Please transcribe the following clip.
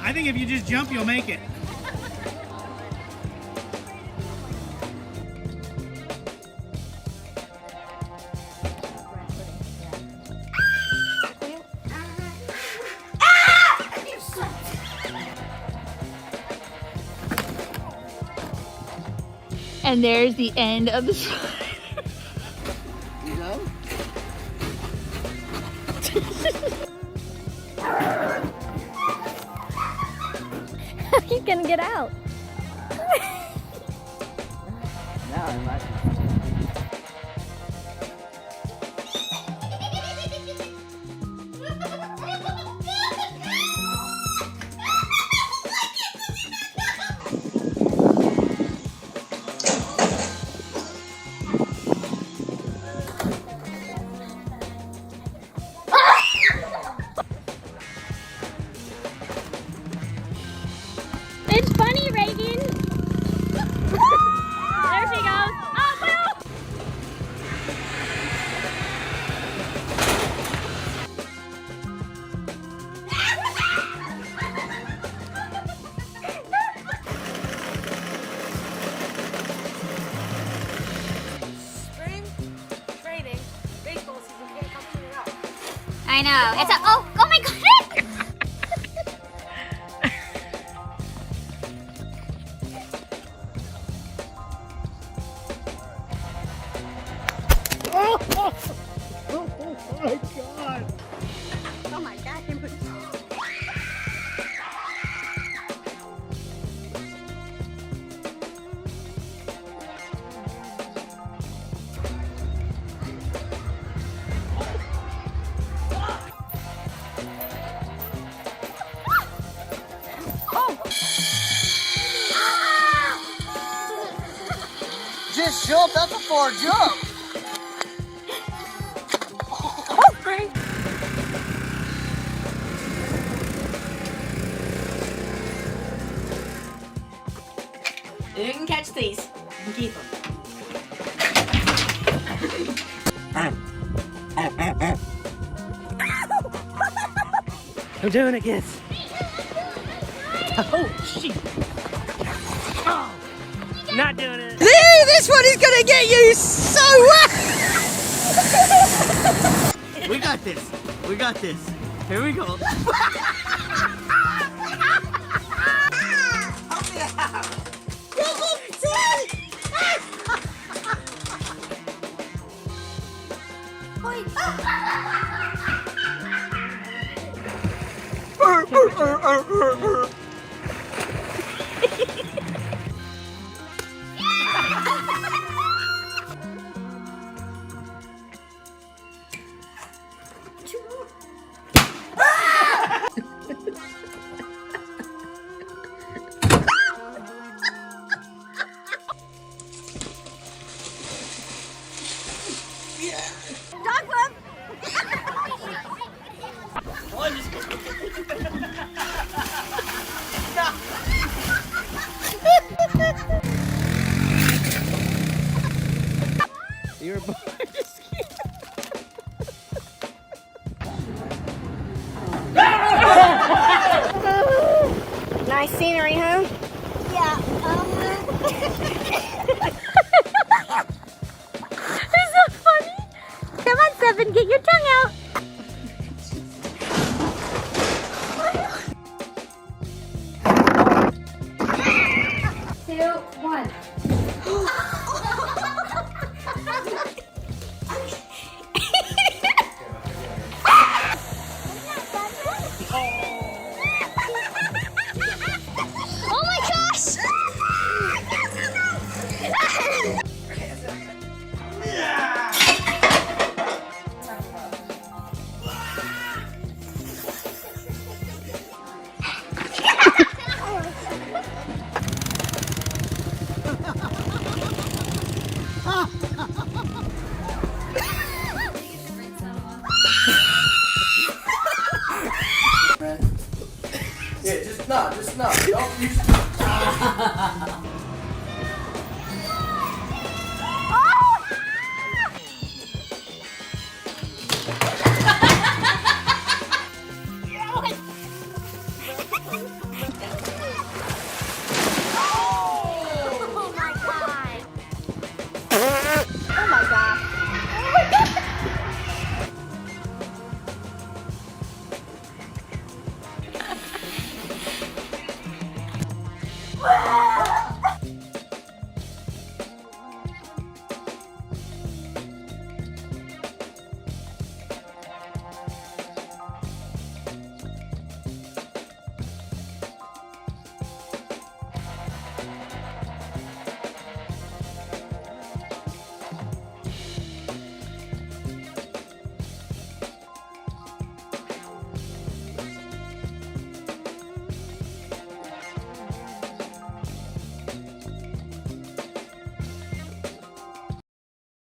I think if you just jump, you'll make it. And there's the end of the slide. You know? How are you gonna get out? Now I might. It's funny, Reagan. There she goes. Oh, well. Spring training, baseball season can't come soon enough. I know. It's a oh my god. Oh my god! Oh my god, he was... Just jump, that's a far jump. You can catch these. You can keep them. I'm doing it, kids. Oh, shit. Oh, not doing it. This one is gonna get you so well. We got this. We got this. Here we go. Dog club! You're a Nice scenery, huh? Yeah. It's so funny. Come on, Seven, get your tongue out. 2, 1. Oh my gosh! Just no. Don't use Oh my god. Oh my god.